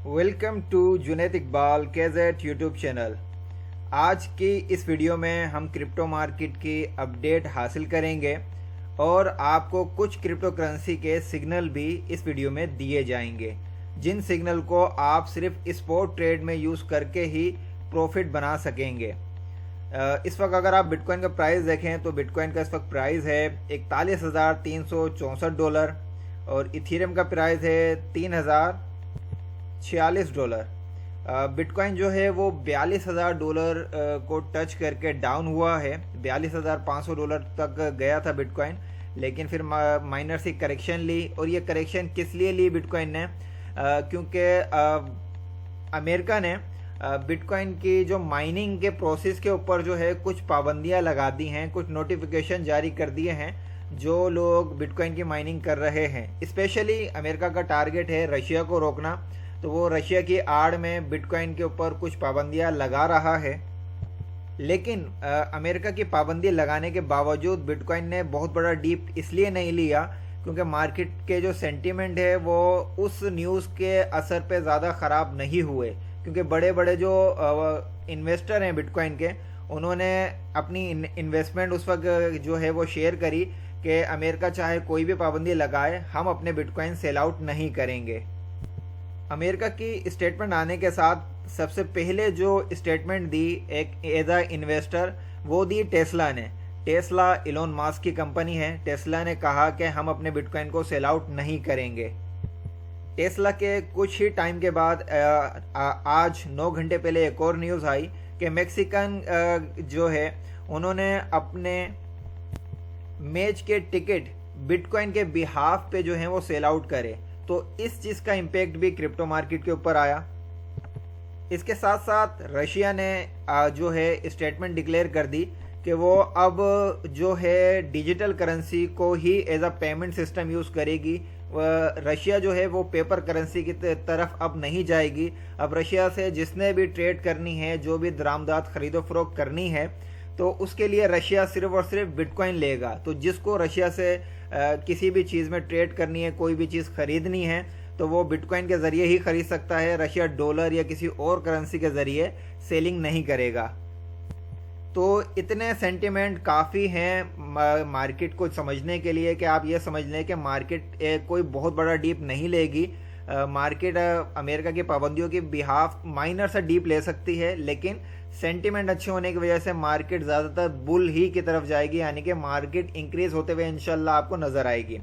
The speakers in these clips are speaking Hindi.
Welcome to Junaid Iqbal gadget YouTube channel. आज की इस वीडियो में हम क्रिप्टो मार्केट की अपडेट हासिल करेंगे और आपको कुछ क्रिप्टो करेंसी के सिग्नल भी इस वीडियो में दिए जाएंगे, जिन सिग्नल को आप सिर्फ स्पॉट ट्रेड में यूज़ करके ही प्रॉफिट बना सकेंगे। इस वक्त अगर आप बिटकॉइन का प्राइस देखें तो बिटकॉइन का इस वक्त प्राइस है $41,364 और इथेरियम का प्राइस है $3,046। बिटकॉइन जो है वो $42,000 को टच करके डाउन हुआ है। $42,500 तक गया था बिटकॉइन, लेकिन फिर माइनर सी करेक्शन ली। और ये करेक्शन किस लिए ली बिटकॉइन ने? क्योंकि अमेरिका ने बिटकॉइन की जो माइनिंग के प्रोसेस के ऊपर जो है कुछ पाबंदियां लगा दी हैं, कुछ नोटिफिकेशन जारी कर दिए हैं जो लोग बिटकॉइन की माइनिंग कर रहे हैं। स्पेशली अमेरिका का टारगेट है रशिया को रोकना, तो वो रशिया की आड़ में बिटकॉइन के ऊपर कुछ पाबंदियां लगा रहा है। लेकिन अमेरिका की पाबंदी लगाने के बावजूद बिटकॉइन ने बहुत बड़ा डीप इसलिए नहीं लिया क्योंकि मार्केट के जो सेंटीमेंट है वो उस न्यूज़ के असर पे ज़्यादा ख़राब नहीं हुए, क्योंकि बड़े बड़े जो इन्वेस्टर हैं बिटकॉइन के, उन्होंने अपनी इन्वेस्टमेंट उस वक्त जो है वो शेयर करी कि अमेरिका चाहे कोई भी पाबंदी लगाए, हम अपने बिटकॉइन सेल आउट नहीं करेंगे। अमेरिका की स्टेटमेंट आने के साथ सबसे पहले जो स्टेटमेंट दी एक एज अ इन्वेस्टर, वो दी टेस्ला ने। टेस्ला इलोन मस्क की कंपनी है। टेस्ला ने कहा कि हम अपने बिटकॉइन को सेल आउट नहीं करेंगे। टेस्ला के कुछ ही टाइम के बाद आज 9 घंटे पहले एक और न्यूज़ आई कि मैक्सिकन जो है उन्होंने अपने मैच के टिकट बिटकॉइन के बिहाफ पे जो है वो सेल आउट करे। तो इस चीज़ का इम्पेक्ट भी क्रिप्टो मार्केट के ऊपर आया। इसके साथ साथ रशिया ने जो है स्टेटमेंट डिक्लेयर कर दी कि वो अब जो है डिजिटल करेंसी को ही as a payment system use करेगी। रशिया जो है वो पेपर करेंसी की तरफ अब नहीं जाएगी। अब रशिया से जिसने भी ट्रेड करनी है, जो भी दरामदात खरीदो फरोख्त करनी है, तो उसके लिए रशिया सिर्फ और सिर्फ बिटकॉइन लेगा। तो जिसको रशिया से किसी भी चीज़ में ट्रेड करनी है, कोई भी चीज़ खरीदनी है, तो वो बिटकॉइन के ज़रिए ही खरीद सकता है। रशिया डॉलर या किसी और करेंसी के ज़रिए सेलिंग नहीं करेगा। तो इतने सेंटिमेंट काफ़ी हैं मार्केट को समझने के लिए कि आप ये समझ लें कि मार्केट कोई बहुत बड़ा डीप नहीं लेगी। मार्केट अमेरिका की पाबंदियों के बिहाफ माइनर सा डीप ले सकती है, लेकिन सेंटिमेंट अच्छे होने की वजह से मार्केट ज़्यादातर बुल ही की तरफ जाएगी, यानी कि मार्केट इंक्रीज होते हुए इंशाल्लाह आपको नज़र आएगी।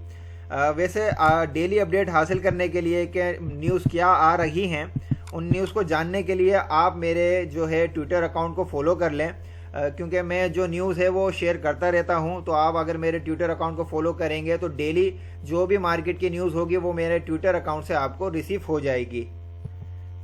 वैसे डेली अपडेट हासिल करने के लिए कि न्यूज़ क्या आ रही हैं, उन न्यूज़ को जानने के लिए आप मेरे जो है ट्विटर अकाउंट को फॉलो कर लें, क्योंकि मैं जो न्यूज़ है वो शेयर करता रहता हूं। तो आप अगर मेरे ट्विटर अकाउंट को फॉलो करेंगे तो डेली जो भी मार्केट की न्यूज़ होगी वो मेरे ट्विटर अकाउंट से आपको रिसीव हो जाएगी।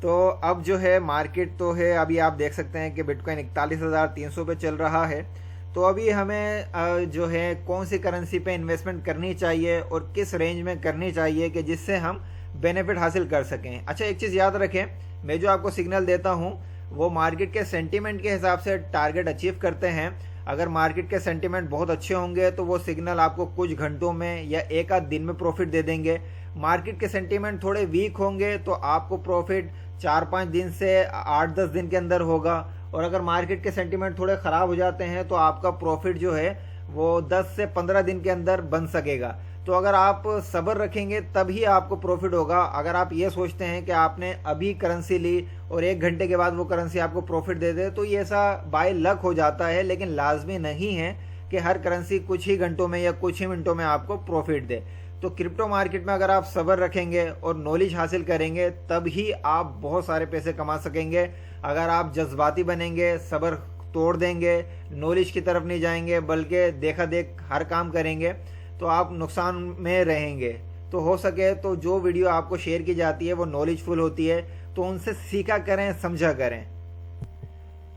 तो अब जो है मार्केट तो है, अभी आप देख सकते हैं कि बिटकॉइन 41,300 पे चल रहा है। तो अभी हमें जो है कौन सी करेंसी पे इन्वेस्टमेंट करनी चाहिए और किस रेंज में करनी चाहिए कि जिससे हम बेनिफिट हासिल कर सकें। अच्छा, एक चीज़ याद रखें, मैं जो आपको सिग्नल देता हूँ वो मार्केट के सेंटीमेंट के हिसाब से टारगेट अचीव करते हैं। अगर मार्केट के सेंटीमेंट बहुत अच्छे होंगे तो वो सिग्नल आपको कुछ घंटों में या एक आध दिन में प्रॉफिट दे देंगे। मार्केट के सेंटीमेंट थोड़े वीक होंगे तो आपको प्रॉफिट 4-5 दिन से 8-10 दिन के अंदर होगा। और अगर मार्केट के सेंटीमेंट थोड़े ख़राब हो जाते हैं तो आपका प्रॉफिट जो है वो 10 से 15 दिन के अंदर बन सकेगा। तो अगर आप सब्र रखेंगे तभी आपको प्रॉफिट होगा। अगर आप ये सोचते हैं कि आपने अभी करेंसी ली और 1 घंटे के बाद वो करेंसी आपको प्रॉफिट दे दे, तो ये ऐसा बाय लक हो जाता है, लेकिन लाजमी नहीं है कि हर करेंसी कुछ ही घंटों में या कुछ ही मिनटों में आपको प्रॉफिट दे। तो क्रिप्टो मार्केट में अगर आप सब्र रखेंगे और नॉलेज हासिल करेंगे तब ही आप बहुत सारे पैसे कमा सकेंगे। अगर आप जज्बाती बनेंगे, सब्र तोड़ देंगे, नॉलेज की तरफ नहीं जाएंगे बल्कि देखा देख हर काम करेंगे, तो आप नुकसान में रहेंगे। तो हो सके तो जो वीडियो आपको शेयर की जाती है वो नॉलेजफुल होती है, तो उनसे सीखा करें, समझा करें।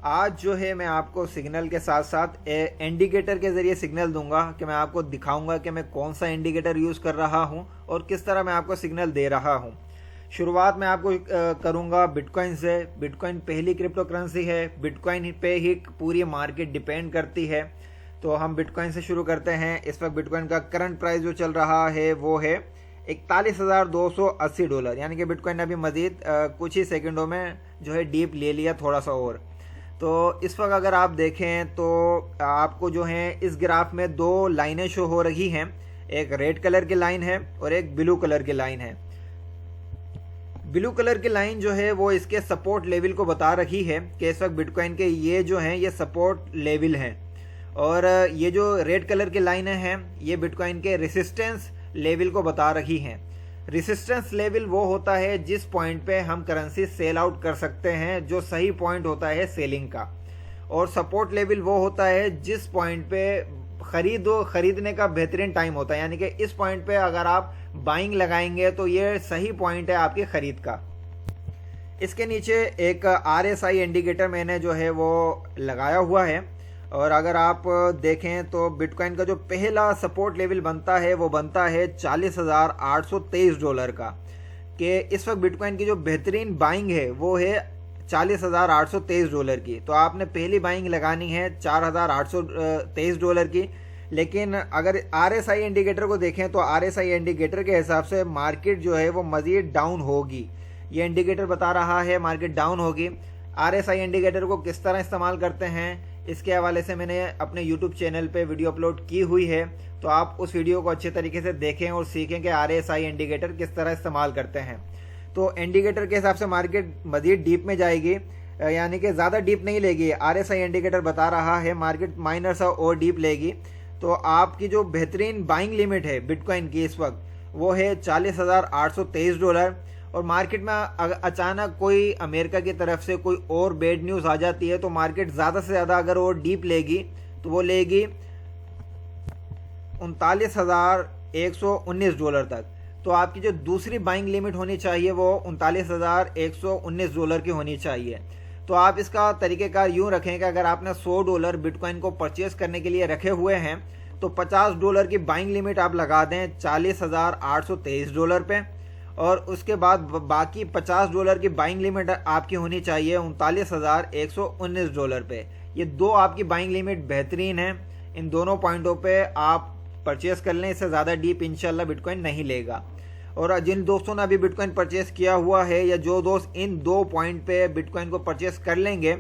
आज जो है मैं आपको सिग्नल के साथ साथ इंडिकेटर के ज़रिए सिग्नल दूंगा कि मैं आपको दिखाऊंगा कि मैं कौन सा इंडिकेटर यूज़ कर रहा हूं और किस तरह मैं आपको सिग्नल दे रहा हूं। शुरुआत मैं आपको करूंगा बिटकॉइन से। बिटकॉइन पहली क्रिप्टो करेंसी है, बिटकॉइन पे ही पूरी मार्केट डिपेंड करती है। तो हम बिटकॉइन से शुरू करते हैं। इस वक्त बिटकॉइन का करंट प्राइस जो चल रहा है वो है $41,280, यानी कि बिटकॉइन ने अभी मज़ीद कुछ ही सेकंडों में जो है डीप ले लिया थोड़ा सा और। तो इस वक्त अगर आप देखें तो आपको जो है इस ग्राफ में दो लाइनें शो हो रही हैं, एक रेड कलर की लाइन है और एक ब्लू कलर की लाइन है। ब्लू कलर की लाइन जो है वो इसके सपोर्ट लेवल को बता रही है कि इस वक्त बिटकॉइन के ये जो हैं ये सपोर्ट लेवल हैं, और ये जो रेड कलर की लाइनें हैं ये बिटकॉइन के रेसिस्टेंस लेवल को बता रही हैं। रेसिस्टेंस लेवल वो होता है जिस पॉइंट पे हम करेंसी सेल आउट कर सकते हैं, जो सही पॉइंट होता है सेलिंग का, और सपोर्ट लेवल वो होता है जिस पॉइंट पे खरीदने का बेहतरीन टाइम होता है, यानी कि इस पॉइंट पे अगर आप बाइंग लगाएंगे तो ये सही पॉइंट है आपकी खरीद का। इसके नीचे एक RSI इंडिकेटर मैंने जो है वो लगाया हुआ है, और अगर आप देखें तो बिटकॉइन का जो पहला सपोर्ट लेवल बनता है वो बनता है $40,823 का, कि इस वक्त बिटकॉइन की जो बेहतरीन बाइंग है वो है $40,823 की। तो आपने पहली बाइंग लगानी है $4,823 की। लेकिन अगर RSI इंडिकेटर को देखें तो RSI इंडिकेटर के हिसाब से मार्केट जो है वो मज़ीद डाउन होगी। ये इंडिकेटर बता रहा है मार्केट डाउन होगी। RSI इंडिकेटर को किस तरह इस्तेमाल करते हैं इसके हवाले से मैंने अपने YouTube चैनल पे वीडियो अपलोड की हुई है, तो आप उस वीडियो को अच्छे तरीके से देखें और सीखें कि RSI इंडिकेटर किस तरह इस्तेमाल करते हैं। तो इंडिकेटर के हिसाब से मार्केट मज़ीद डीप में जाएगी, यानी कि ज़्यादा डीप नहीं लेगी। RSI इंडिकेटर बता रहा है मार्केट माइनर सा और डीप लेगी। तो आपकी जो बेहतरीन बाइंग लिमिट है बिटकॉइन की इस वक्त वो है $40,823, और मार्केट में अचानक कोई अमेरिका की तरफ से कोई और बैड न्यूज़ आ जाती है तो मार्केट ज़्यादा से ज़्यादा अगर वो डीप लेगी तो वो लेगी $39,119 तक। तो आपकी जो दूसरी बाइंग लिमिट होनी चाहिए वो $39,119 की होनी चाहिए। तो आप इसका तरीक़ेकार यूँ रखें कि अगर आपने $100 बिटकॉइन को परचेज़ करने के लिए रखे हुए हैं तो $50 की बाइंग लिमिट आप लगा दें $40,823 पे, और उसके बाद बाकी $50 की बाइंग लिमिट आपकी होनी चाहिए $39,119 पे। ये दो आपकी बाइंग लिमिट बेहतरीन है, इन दोनों पॉइंटों पे आप परचेज़ कर लें, इससे ज़्यादा डीप इंशाल्लाह बिटकॉइन नहीं लेगा। और जिन दोस्तों ने अभी बिटकॉइन परचेज़ किया हुआ है या जो दोस्त इन दो पॉइंट पे बिटकॉइन को परचेज़ कर लेंगे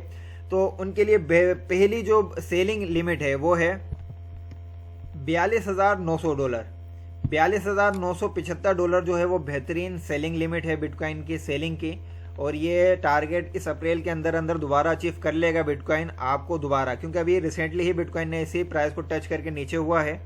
तो उनके लिए पहली जो सेलिंग लिमिट है वो है $42,900। $42,975 जो है वो बेहतरीन सेलिंग लिमिट है बिटकॉइन की सेलिंग की, और ये टारगेट इस अप्रैल के अंदर अंदर दोबारा अचीव कर लेगा बिटकॉइन आपको दोबारा, क्योंकि अभी रिसेंटली ही बिटकॉइन ने इसी प्राइस को टच करके नीचे हुआ है,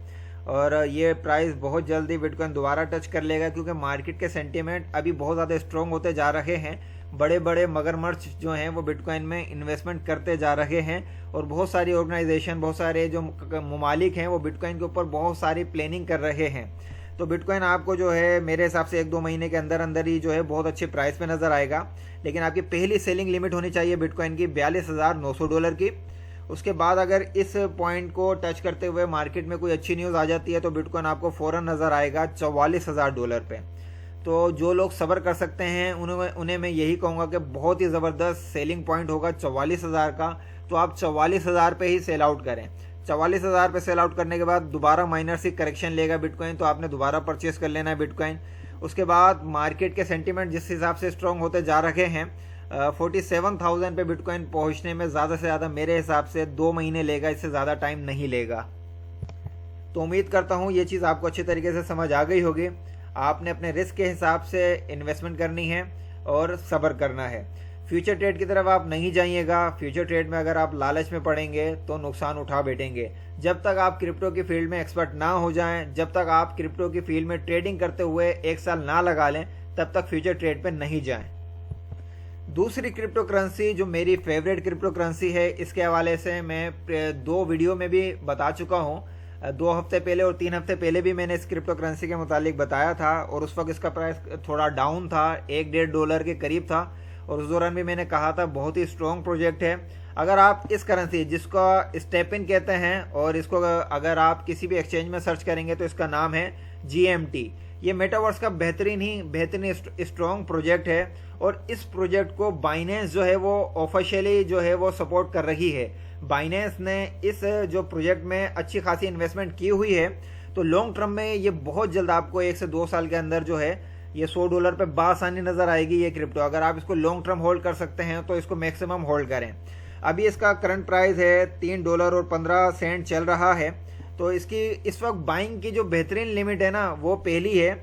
और ये प्राइस बहुत जल्दी बिटकॉइन दोबारा टच कर लेगा, क्योंकि मार्केट के सेंटीमेंट अभी बहुत ज़्यादा स्ट्रॉन्ग होते जा रहे हैं। बड़े बड़े मगरमच्छ जो हैं वो बिटकॉइन में इन्वेस्टमेंट करते जा रहे हैं, और बहुत सारी ऑर्गेनाइजेशन, बहुत सारे जो ममालिक हैं वो बिटकॉइन के ऊपर बहुत सारी प्लानिंग कर रहे हैं। तो बिटकॉइन आपको जो है मेरे हिसाब से 1-2 महीने के अंदर अंदर ही जो है बहुत अच्छे प्राइस पे नज़र आएगा। लेकिन आपकी पहली सेलिंग लिमिट होनी चाहिए बिटकॉइन की $42,900 की। उसके बाद अगर इस पॉइंट को टच करते हुए मार्केट में कोई अच्छी न्यूज़ आ जाती है तो बिटकॉइन आपको फ़ौरन नज़र आएगा $44,000 पे। तो जो लोग सब्र कर सकते हैं उन्हें मैं यही कहूँगा कि बहुत ही ज़बरदस्त सेलिंग पॉइंट होगा 44,000 का, तो आप 44,000 पे ही सेल आउट करें। 44,000 पे सेल आउट करने के बाद दोबारा माइनर सी करेक्शन लेगा बिटकॉइन, तो आपने दोबारा परचेस कर लेना है बिटकॉइन। उसके बाद मार्केट के सेंटीमेंट जिस हिसाब से स्ट्रॉन्ग होते जा रहे हैं 47,000 पे बिटकॉइन पहुंचने में ज़्यादा से ज़्यादा मेरे हिसाब से 2 महीने लेगा, इससे ज़्यादा टाइम नहीं लेगा। तो उम्मीद करता हूँ ये चीज़ आपको अच्छे तरीके से समझ आ गई होगी। आपने अपने रिस्क के हिसाब से इन्वेस्टमेंट करनी है और सब्र करना है। फ्यूचर ट्रेड की तरफ आप नहीं जाइएगा। फ्यूचर ट्रेड में अगर आप लालच में पड़ेंगे तो नुकसान उठा बैठेंगे। जब तक आप क्रिप्टो की फील्ड में एक्सपर्ट ना हो जाएं, जब तक आप क्रिप्टो की फील्ड में ट्रेडिंग करते हुए 1 साल ना लगा लें, तब तक फ्यूचर ट्रेड पे नहीं जाएं। दूसरी क्रिप्टो करेंसी जो मेरी फेवरेट क्रिप्टो करेंसी है, इसके हवाले से मैं 2 वीडियो में भी बता चुका हूँ। 2 हफ्ते पहले और 3 हफ्ते पहले भी मैंने इस क्रिप्टो करेंसी के मुतालिक बताया था, और उस वक्त इसका प्राइस थोड़ा डाउन था, $1-1.5 के करीब था, और उस दौरान भी मैंने कहा था बहुत ही स्ट्रॉन्ग प्रोजेक्ट है। अगर आप इस करेंसी जिसका स्टेपिन कहते हैं, और इसको अगर आप किसी भी एक्सचेंज में सर्च करेंगे तो इसका नाम है GMT। ये मेटावर्स का बेहतरीन स्ट्रॉन्ग प्रोजेक्ट है, और इस प्रोजेक्ट को बाइनेंस जो है वो ऑफिशियली जो है वो सपोर्ट कर रही है। बाइनेंस ने इस जो प्रोजेक्ट में अच्छी खासी इन्वेस्टमेंट की हुई है, तो लॉन्ग टर्म में ये बहुत जल्द आपको 1 से 2 साल के अंदर जो है ये $100 पे बासानी नज़र आएगी ये क्रिप्टो। अगर आप इसको लॉन्ग टर्म होल्ड कर सकते हैं तो इसको मैक्सिमम होल्ड करें। अभी इसका करंट प्राइस है $3.15 चल रहा है। तो इसकी इस वक्त बाइंग की जो बेहतरीन लिमिट है ना वो पहली है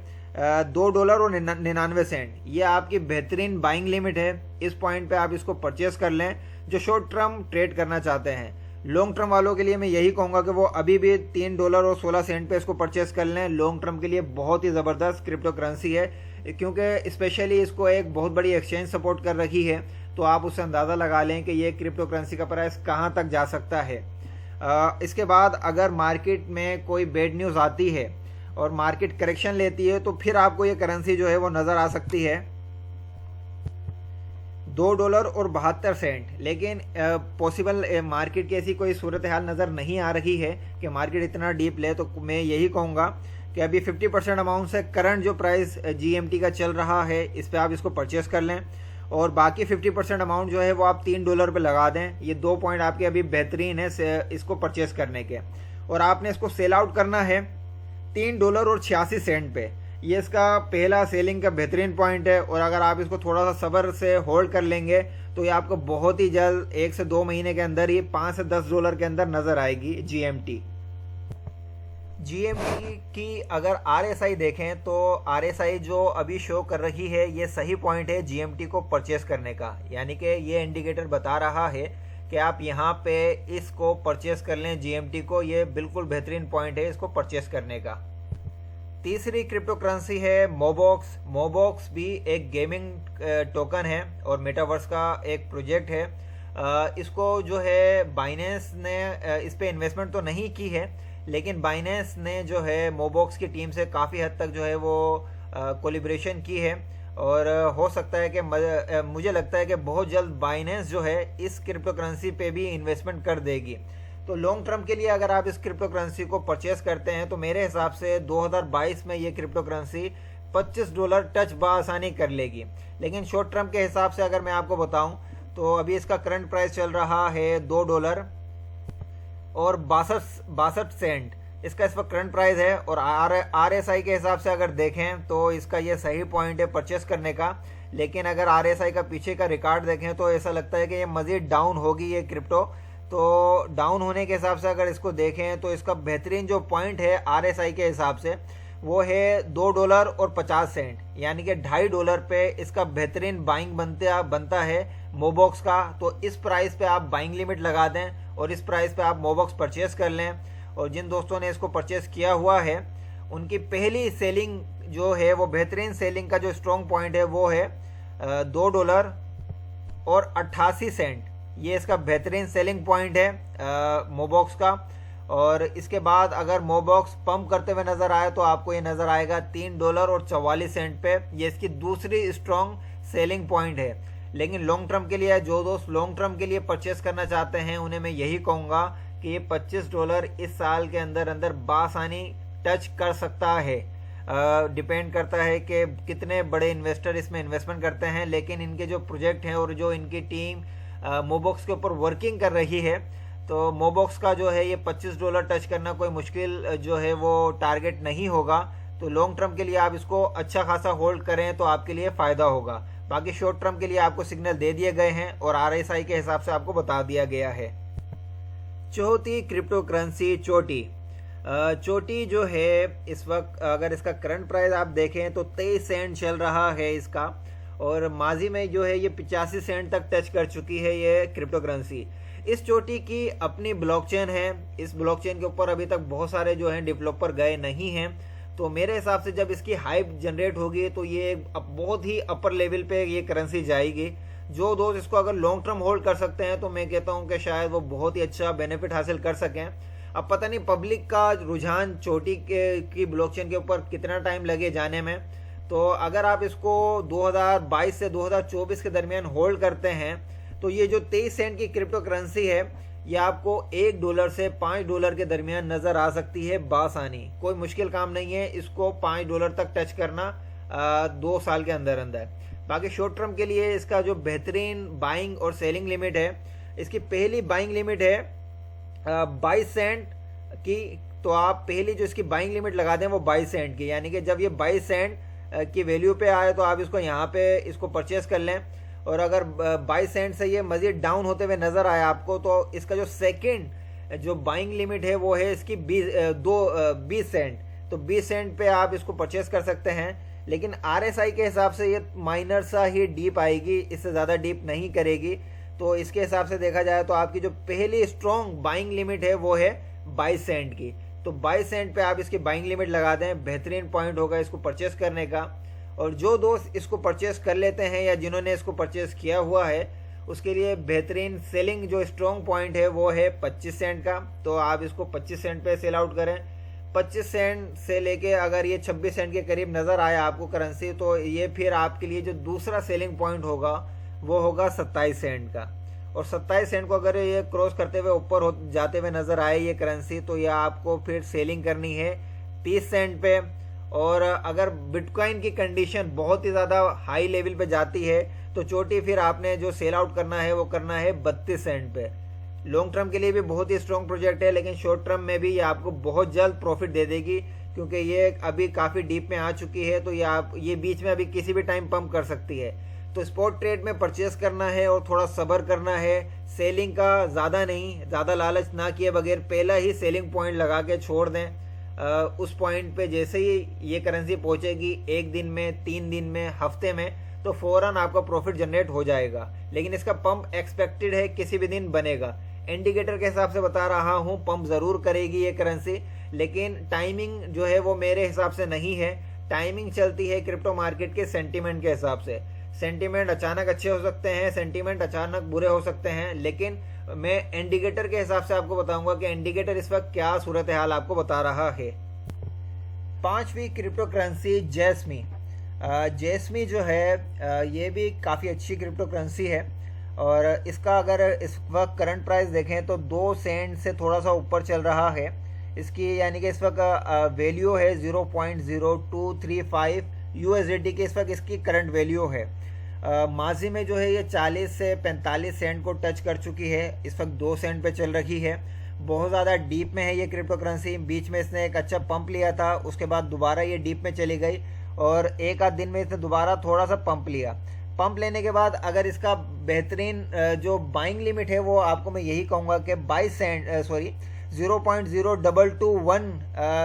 $2.99। ये आपकी बेहतरीन बाइंग लिमिट है। इस पॉइंट पे आप इसको परचेस कर लें जो शॉर्ट टर्म ट्रेड करना चाहते हैं। लॉन्ग टर्म वालों के लिए मैं यही कहूँगा कि वो अभी भी $3.16 पे इसको परचेस कर लें। लॉन्ग टर्म के लिए बहुत ही ज़बरदस्त क्रिप्टो करेंसी है, क्योंकि स्पेशली इसको एक बहुत बड़ी एक्सचेंज सपोर्ट कर रही है। तो आप उससे अंदाज़ा लगा लें कि ये क्रिप्टो करेंसी का प्राइस कहाँ तक जा सकता है। इसके बाद अगर मार्केट में कोई बैड न्यूज़ आती है और मार्केट करेक्शन लेती है तो फिर आपको ये करेंसी जो है वो नज़र आ सकती है $2.72। लेकिन पॉसिबल मार्केट की ऐसी कोई सूरत हाल नज़र नहीं आ रही है कि मार्केट इतना डीप ले। तो मैं यही कहूँगा कि अभी 50% अमाउंट से करंट जो प्राइस GMT का चल रहा है इस पर आप इसको परचेस कर लें, और बाकी 50% अमाउंट जो है वो आप $3 पे लगा दें। ये 2 पॉइंट आपके अभी बेहतरीन है इसको परचेस करने के। और आपने इसको सेल आउट करना है $3.86 पे। ये इसका पहला सेलिंग का बेहतरीन पॉइंट है। और अगर आप इसको थोड़ा सा सब्र से होल्ड कर लेंगे तो ये आपको बहुत ही जल्द 1 से 2 महीने के अंदर ही $5 से $10 के अंदर नज़र आएगी GMT की। अगर RSI देखें तो RSI जो अभी शो कर रही है ये सही पॉइंट है GMT को परचेस करने का, यानी कि ये इंडिकेटर बता रहा है कि आप यहाँ पे इसको परचेस कर लें GMT को। ये बिल्कुल बेहतरीन पॉइंट है इसको परचेस करने का। तीसरी क्रिप्टो करेंसी है मोबॉक्स। मोबॉक्स भी एक गेमिंग टोकन है और मेटावर्स का एक प्रोजेक्ट है। इसको जो है बाइनेंस ने इस पे इन्वेस्टमेंट तो नहीं की है, लेकिन बाइनेंस ने जो है मोबॉक्स की टीम से काफ़ी हद तक जो है वो कोलिब्रेशन की है। और हो सकता है कि मुझे लगता है कि बहुत जल्द बाइनेंस जो है इस क्रिप्टो करेंसी पे भी इन्वेस्टमेंट कर देगी। तो लॉन्ग टर्म के लिए अगर आप इस क्रिप्टो करेंसी को परचेस करते हैं तो मेरे हिसाब से 2022 में ये क्रिप्टो करेंसी $25 टच बासानी कर लेगी। लेकिन शॉर्ट टर्म के हिसाब से अगर मैं आपको बताऊं तो अभी इसका करंट प्राइस चल रहा है $2.62 इसका इस वक्त करंट प्राइस है। और RSI के हिसाब से अगर देखें तो इसका ये सही पॉइंट है परचेस करने का। लेकिन अगर RSI का पीछे का रिकॉर्ड देखें तो ऐसा लगता है कि ये मज़ीद डाउन होगी ये क्रिप्टो। तो डाउन होने के हिसाब से अगर इसको देखें तो इसका बेहतरीन जो पॉइंट है RSI के हिसाब से वो है $2.50, यानी कि $2.50 पे इसका बेहतरीन बाइंग बनता है मोबॉक्स का। तो इस प्राइस पे आप बाइंग लिमिट लगा दें और इस प्राइस पे आप मोबॉक्स परचेस कर लें। और जिन दोस्तों ने इसको परचेस किया हुआ है उनकी पहली सेलिंग जो है वो बेहतरीन सेलिंग का जो स्ट्रॉन्ग पॉइंट है वो है $2.88। ये इसका बेहतरीन सेलिंग पॉइंट है मोबॉक्स का। और इसके बाद अगर मोबॉक्स पंप करते हुए नज़र आए तो आपको ये नज़र आएगा $3.44 पे। ये इसकी दूसरी स्ट्रॉन्ग सेलिंग पॉइंट है। लेकिन लॉन्ग टर्म के लिए जो दोस्त लॉन्ग टर्म के लिए परचेस करना चाहते हैं उन्हें मैं यही कहूँगा कि ये $25 इस साल के अंदर अंदर बासानी टच कर सकता है। डिपेंड करता है कि कितने बड़े इन्वेस्टर इसमें इन्वेस्टमेंट करते हैं। लेकिन इनके जो प्रोजेक्ट हैं और जो इनकी टीम मोबॉक्स के ऊपर वर्किंग कर रही है तो मोबॉक्स का जो है ये $25 टच करना कोई मुश्किल जो है वो टारगेट नहीं होगा। तो लॉन्ग टर्म के लिए आप इसको अच्छा खासा होल्ड करें तो आपके लिए फ़ायदा होगा। बाकी शॉर्ट टर्म के लिए आपको सिग्नल दे दिए गए हैं और RSI के हिसाब से आपको बता दिया गया है। चौथी क्रिप्टो करेंसी चोटी। चोटी जो है इस वक्त अगर इसका करंट प्राइस आप देखें तो 23 सेंट चल रहा है इसका। और माजी में जो है ये 85 सेंट तक टच कर चुकी है ये क्रिप्टो करेंसी। इस चोटी की अपनी ब्लॉकचेन है। इस ब्लॉकचेन के ऊपर अभी तक बहुत सारे जो हैं डेवलपर गए नहीं हैं। तो मेरे हिसाब से जब इसकी हाइप जनरेट होगी तो ये बहुत ही अपर लेवल पे ये करेंसी जाएगी। जो दोस्त इसको अगर लॉन्ग टर्म होल्ड कर सकते हैं तो मैं कहता हूं कि शायद वो बहुत ही अच्छा बेनिफिट हासिल कर सकें। अब पता नहीं पब्लिक का रुझान चोटी की ब्लॉकचेन के ऊपर कितना टाइम लगे जाने में। तो अगर आप इसको 2022 से 2024 के दरमियान होल्ड करते हैं तो ये जो 23 सेंट की क्रिप्टो करेंसी है ये आपको $1 से $5 के दरमियान नज़र आ सकती है बासानी। कोई मुश्किल काम नहीं है इसको $5 तक टच करना 2 साल के अंदर अंदर। बाकी शॉर्ट टर्म के लिए इसका जो बेहतरीन बाइंग और सेलिंग लिमिट है, इसकी पहली बाइंग लिमिट है 22 सेंट की तो आप पहली जो इसकी बाइंग लिमिट लगा दें वो 22 सेंट की, यानी कि जब ये 22 सेंट की वैल्यू पे आए तो आप इसको यहाँ पे इसको परचेस कर लें। और अगर 22 सेंट से ये मजीद डाउन होते हुए नजर आए आपको, तो इसका जो सेकंड जो बाइंग लिमिट है वो है इसकी 20 सेंट। तो 20 सेंट पे आप इसको परचेस कर सकते हैं। लेकिन RSI के हिसाब से ये माइनर सा ही डीप आएगी, इससे ज़्यादा डीप नहीं करेगी। तो इसके हिसाब से देखा जाए तो आपकी जो पहली स्ट्रॉन्ग बाइंग लिमिट है वो है 22 सेंट की। तो 22 सेंट पे आप इसकी बाइंग लिमिट लगा दें, बेहतरीन पॉइंट होगा इसको परचेस करने का। और जो दोस्त इसको परचेस कर लेते हैं या जिन्होंने इसको परचेस किया हुआ है, उसके लिए बेहतरीन सेलिंग जो स्ट्रॉन्ग पॉइंट है वो है 25 सेंट का। तो आप इसको 25 सेंट पे सेल आउट करें। 25 सेंट से लेके अगर ये 26 सेंट के करीब नज़र आए आपको करेंसी, तो ये फिर आपके लिए जो दूसरा सेलिंग पॉइंट होगा वो होगा 27 सेंट का। और 27 सेंट को अगर ये क्रॉस करते हुए ऊपर हो जाते हुए नज़र आए ये करेंसी, तो ये आपको फिर सेलिंग करनी है 30 सेंट पे। और अगर बिटकॉइन की कंडीशन बहुत ही ज़्यादा हाई लेवल पे जाती है तो चोटी फिर आपने जो सेल आउट करना है वो करना है 32 सेंट पे। लॉन्ग टर्म के लिए भी बहुत ही स्ट्रॉन्ग प्रोजेक्ट है, लेकिन शॉर्ट टर्म में भी ये आपको बहुत जल्द प्रॉफिट दे देगी, क्योंकि ये अभी काफ़ी डीप में आ चुकी है। तो ये बीच में अभी किसी भी टाइम पंप कर सकती है। तो स्पॉट ट्रेड में परचेस करना है और थोड़ा सब्र करना है, सेलिंग का ज़्यादा नहीं, ज़्यादा लालच ना किए बगैर पहला ही सेलिंग पॉइंट लगा के छोड़ दें। उस पॉइंट पे जैसे ही ये करेंसी पहुंचेगी 1 दिन में, 3 दिन में, हफ्ते में, तो फौरन आपका प्रॉफिट जनरेट हो जाएगा। लेकिन इसका पंप एक्सपेक्टेड है किसी भी दिन बनेगा। इंडिकेटर के हिसाब से बता रहा हूँ, पंप ज़रूर करेगी ये करेंसी, लेकिन टाइमिंग जो है वो मेरे हिसाब से नहीं है। टाइमिंग चलती है क्रिप्टो मार्केट के सेंटीमेंट के हिसाब से। सेंटीमेंट अचानक अच्छे हो सकते हैं, सेंटीमेंट अचानक बुरे हो सकते हैं, लेकिन मैं इंडिकेटर के हिसाब से आपको बताऊंगा कि इंडिकेटर इस वक्त क्या सूरत हाल आपको बता रहा है। 5वीं क्रिप्टो करेंसी जैस्मी। जैस्मी जो है ये भी काफ़ी अच्छी क्रिप्टो करेंसी है। और इसका अगर इस वक्त करंट प्राइस देखें तो 2 सेंट से थोड़ा सा ऊपर चल रहा है इसकी, यानी कि इस वक्त वैल्यू है 0.0235 USDT की इस वक्त इसकी करंट वैल्यू है। माजी में जो है ये 40 से 45 सेंट को टच कर चुकी है, इस वक्त 2 सेंट पे चल रही है। बहुत ज़्यादा डीप में है ये क्रिप्टो करेंसी। बीच में इसने एक अच्छा पंप लिया था, उसके बाद दोबारा ये डीप में चली गई और एक आध दिन में इसने दोबारा थोड़ा सा पंप लिया। पंप लेने के बाद अगर इसका बेहतरीन जो बाइंग लिमिट है वो आपको मैं यही कहूँगा कि 0.0221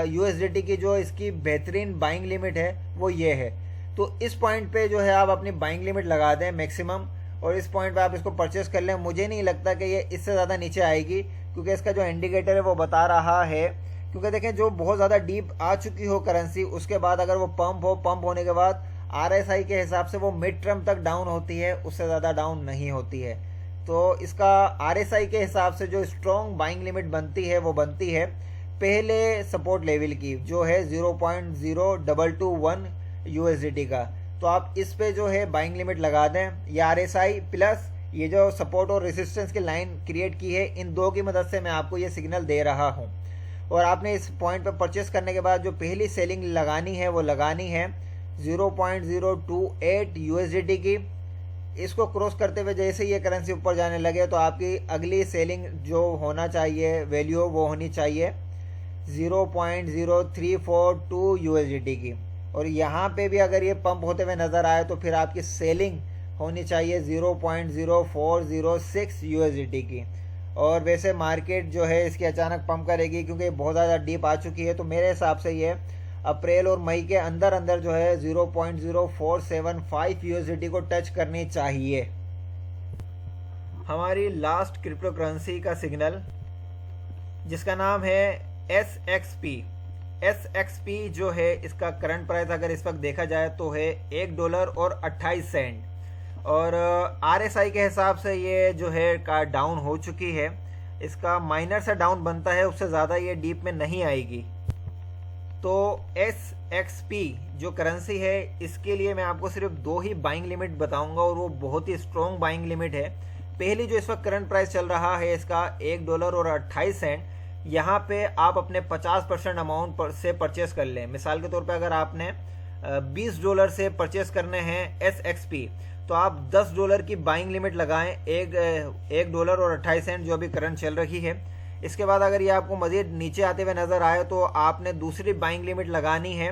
USDT की जो इसकी बेहतरीन बाइंग लिमिट है वो ये है। तो इस पॉइंट पे जो है आप अपनी बाइंग लिमिट लगा दें मैक्सिमम, और इस पॉइंट पे आप इसको परचेस कर लें। मुझे नहीं लगता कि ये इससे ज़्यादा नीचे आएगी, क्योंकि इसका जो इंडिकेटर है वो बता रहा है। क्योंकि देखें जो बहुत ज़्यादा डीप आ चुकी हो करेंसी, उसके बाद अगर वो पंप होने के बाद RSI के हिसाब से वो मिड टर्म तक डाउन होती है, उससे ज़्यादा डाउन नहीं होती है। तो इसका RSI के हिसाब से जो स्ट्रॉन्ग बाइंग लिमिट बनती है वो बनती है पहले सपोर्ट लेवल की, जो है 0.0221 USDT का। तो आप इस पे जो है बाइंग लिमिट लगा दें। ये RSI प्लस ये जो सपोर्ट और रेजिस्टेंस की लाइन क्रिएट की है, इन दो की मदद से मैं आपको ये सिग्नल दे रहा हूँ। और आपने इस पॉइंट पर परचेस करने के बाद जो पहली सेलिंग लगानी है वो लगानी है 0.028 USDT की। इसको क्रॉस करते हुए जैसे ये करेंसी ऊपर जाने लगे तो आपकी अगली सेलिंग जो होना चाहिए वैल्यू वो होनी चाहिए 0.0342 USDT की। और यहाँ पे भी अगर ये पंप होते हुए नज़र आए तो फिर आपकी सेलिंग होनी चाहिए 0.0406 USDT की। और वैसे मार्केट जो है इसकी अचानक पंप करेगी क्योंकि बहुत ज़्यादा डीप आ चुकी है। तो मेरे हिसाब से ये अप्रैल और मई के अंदर अंदर जो है 0.0475 USDT को टच करनी चाहिए। हमारी लास्ट क्रिप्टो करेंसी का सिग्नल जिसका नाम है SXP जो है इसका करंट प्राइस अगर इस वक्त देखा जाए तो है $1.28। और RSI के हिसाब से ये जो है का डाउन हो चुकी है। इसका माइनर सा डाउन बनता है, उससे ज़्यादा ये डीप में नहीं आएगी। तो SXP जो करेंसी है इसके लिए मैं आपको सिर्फ 2 ही बाइंग लिमिट बताऊंगा और वो बहुत ही स्ट्रॉन्ग बाइंग लिमिट है। पहली जो इस वक्त करंट प्राइस चल रहा है इसका $1.28। यहाँ पे आप अपने 50% अमाउंट से परचेस कर लें। मिसाल के तौर पे अगर आपने $20 से परचेस करने हैं SXP तो आप $10 की बाइंग लिमिट लगाएं $1.28 जो अभी करंट चल रही है। इसके बाद अगर ये आपको मज़ीद नीचे आते हुए नज़र आए तो आपने दूसरी बाइंग लिमिट लगानी है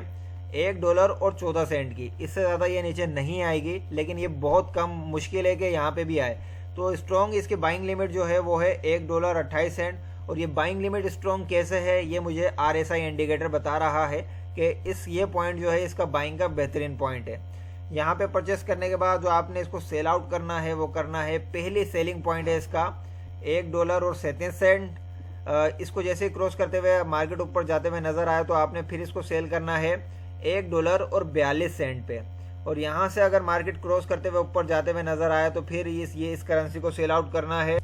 $1.14 की। इससे ज़्यादा ये नीचे नहीं आएगी, लेकिन ये बहुत कम मुश्किल है कि यहाँ पे भी आए। तो स्ट्रॉन्ग इसकी बाइंग लिमिट जो है वो है $1.28। और ये बाइंग लिमिट स्ट्रॉन्ग कैसे है ये मुझे RSI इंडिकेटर बता रहा है कि ये पॉइंट जो है इसका बाइंग का बेहतरीन पॉइंट है। यहाँ पे परचेस करने के बाद जो आपने इसको सेल आउट करना है वो करना है, पहली सेलिंग पॉइंट है इसका $1.37। इसको जैसे ही क्रॉस करते हुए मार्केट ऊपर जाते हुए नज़र आया तो आपने फिर इसको सेल करना है $1.42 पे। और यहाँ से अगर मार्केट क्रॉस करते हुए ऊपर जाते हुए नज़र आया तो फिर इस करेंसी को सेल आउट करना है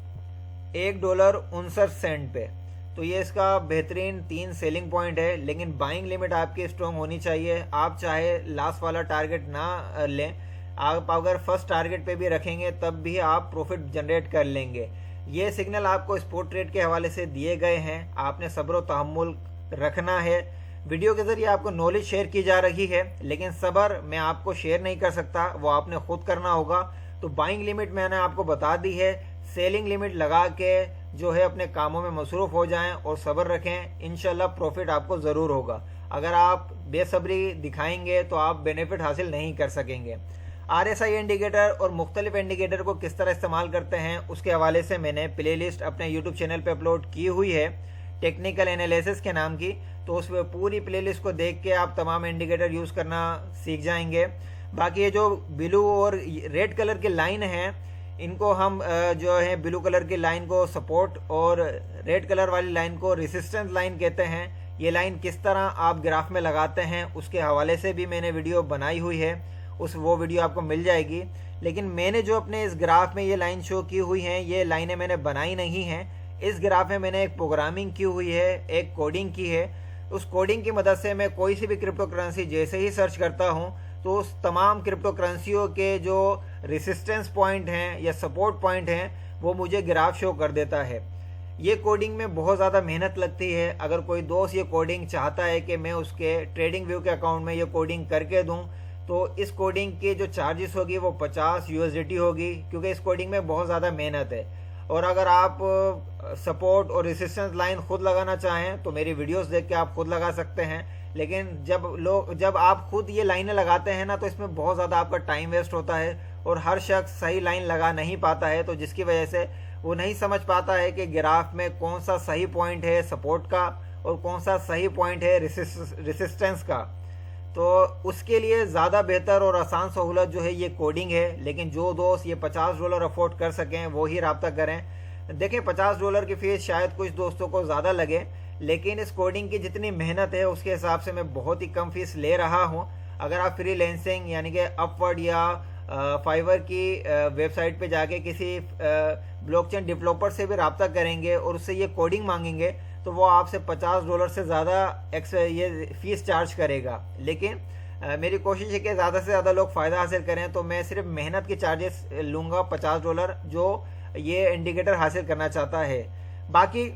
$1.59 पे। तो ये इसका बेहतरीन 3 सेलिंग पॉइंट है, लेकिन बाइंग लिमिट आपकी स्ट्रॉन्ग होनी चाहिए। आप चाहे लास्ट वाला टारगेट ना लें, आप अगर फर्स्ट टारगेट पे भी रखेंगे तब भी आप प्रॉफिट जनरेट कर लेंगे। ये सिग्नल आपको स्पॉट ट्रेड के हवाले से दिए गए हैं, आपने सब्र व तहम्मुल रखना है। वीडियो के ज़रिए आपको नॉलेज शेयर की जा रही है, लेकिन सब्र मैं आपको शेयर नहीं कर सकता, वो आपने खुद करना होगा। तो बाइंग लिमिट मैंने आपको बता दी है, सेलिंग लिमिट लगा के जो है अपने कामों में मसरूफ़ हो जाएं और सब्र रखें, इंशाल्लाह प्रॉफिट आपको ज़रूर होगा। अगर आप बेसब्री दिखाएंगे तो आप बेनिफिट हासिल नहीं कर सकेंगे। RSI इंडिकेटर और मुख्तलिफ इंडिकेटर को किस तरह इस्तेमाल करते हैं उसके हवाले से मैंने प्लेलिस्ट अपने यूट्यूब चैनल पे अपलोड की हुई है, टेक्निकल एनालिसिस के नाम की। तो उस पूरी प्लेलिस्ट को देख के आप तमाम इंडिकेटर यूज़ करना सीख जाएंगे। बाकी ये जो ब्लू और रेड कलर की लाइन है, इनको हम जो है ब्लू कलर की लाइन को सपोर्ट और रेड कलर वाली लाइन को रेसिस्टेंस लाइन कहते हैं। ये लाइन किस तरह आप ग्राफ में लगाते हैं उसके हवाले से भी मैंने वीडियो बनाई हुई है, वो वीडियो आपको मिल जाएगी। लेकिन मैंने जो अपने इस ग्राफ में ये लाइन शो की हुई हैं, ये लाइनें मैंने बनाई नहीं हैं। इस ग्राफ में मैंने एक प्रोग्रामिंग की हुई है, एक कोडिंग की है। उस कोडिंग की मदद से मैं कोई सी भी क्रिप्टो करेंसी जैसे ही सर्च करता हूँ तो उस तमाम क्रिप्टो करेंसियों के जो रेसिस्टेंस पॉइंट हैं या सपोर्ट पॉइंट हैं वो मुझे ग्राफ शो कर देता है। ये कोडिंग में बहुत ज़्यादा मेहनत लगती है। अगर कोई दोस्त ये कोडिंग चाहता है कि मैं उसके ट्रेडिंग व्यू के अकाउंट में ये कोडिंग करके दूं, तो इस कोडिंग की जो चार्जेस होगी वो 50 USDT होगी, क्योंकि इस कोडिंग में बहुत ज़्यादा मेहनत है। और अगर आप सपोर्ट और रेसिस्टेंस लाइन खुद लगाना चाहें तो मेरी वीडियोस देख के आप खुद लगा सकते हैं। लेकिन जब आप खुद ये लाइनें लगाते हैं ना, तो इसमें बहुत ज़्यादा आपका टाइम वेस्ट होता है और हर शख्स सही लाइन लगा नहीं पाता है, तो जिसकी वजह से वो नहीं समझ पाता है कि ग्राफ में कौन सा सही पॉइंट है सपोर्ट का और कौन सा सही पॉइंट है रेसिस्टेंस का। तो उसके लिए ज़्यादा बेहतर और आसान सहूलत जो है ये कोडिंग है। लेकिन जो दोस्त ये $50 अफोर्ड कर सकें वो ही रब्ता करें। देखें, $50 की फ़ीस शायद कुछ दोस्तों को ज़्यादा लगे, लेकिन इस कोडिंग की जितनी मेहनत है उसके हिसाब से मैं बहुत ही कम फीस ले रहा हूँ। अगर आप फ्रीलांसिंग यानी कि अपवर्ड या फाइवर की वेबसाइट पे जाके किसी ब्लॉकचेन डेवलपर से भी रब्ता करेंगे और उससे ये कोडिंग मांगेंगे तो वो आपसे $50 से ज़्यादा ये फ़ीस चार्ज करेगा। लेकिन मेरी कोशिश है कि ज़्यादा से ज़्यादा लोग फ़ायदा हासिल करें, तो मैं सिर्फ मेहनत के चार्जेस लूँगा $50 जो ये इंडिकेटर हासिल करना चाहता है। बाकी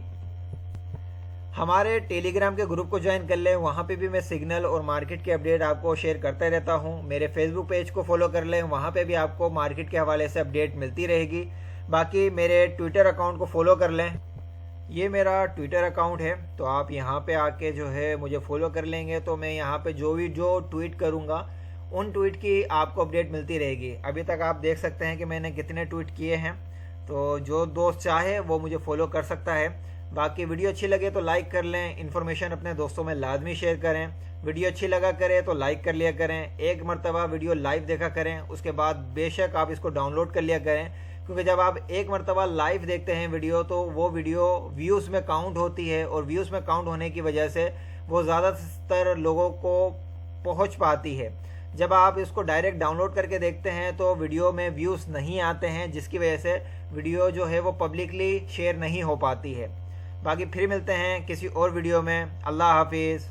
हमारे टेलीग्राम के ग्रुप को ज्वाइन कर लें, वहाँ पे भी मैं सिग्नल और मार्केट के अपडेट आपको शेयर करता रहता हूँ। मेरे फेसबुक पेज को फॉलो कर लें, वहाँ पे भी आपको मार्केट के हवाले से अपडेट मिलती रहेगी। बाकी मेरे ट्विटर अकाउंट को फॉलो कर लें, ये मेरा ट्विटर अकाउंट है, तो आप यहाँ पे आके जो है मुझे फॉलो कर लेंगे तो मैं यहाँ पे जो ट्वीट करूँगा उन ट्वीट की आपको अपडेट मिलती रहेगी। अभी तक आप देख सकते हैं कि मैंने कितने ट्वीट किए हैं, तो जो दोस्त चाहे वो मुझे फॉलो कर सकता है। बाकी वीडियो अच्छी लगे तो लाइक कर लें, इन्फॉर्मेशन अपने दोस्तों में लाजमी शेयर करें। वीडियो अच्छी लगा करे तो लाइक कर लिया करें, एक मरतबा वीडियो लाइव देखा करें, उसके बाद बेशक आप इसको डाउनलोड कर लिया करें, क्योंकि जब आप एक मरतबा लाइव देखते हैं वीडियो तो वो वीडियो व्यूज़ में काउंट होती है और व्यूज़ में काउंट होने की वजह से वो ज़्यादातर लोगों को पहुंच पाती है। जब आप इसको डायरेक्ट डाउनलोड करके देखते हैं तो वीडियो में व्यूज़ नहीं आते हैं, जिसकी वजह से वीडियो जो है वो पब्लिकली शेयर नहीं हो पाती है। बाकी फिर मिलते हैं किसी और वीडियो में। अल्लाह हाफिज़।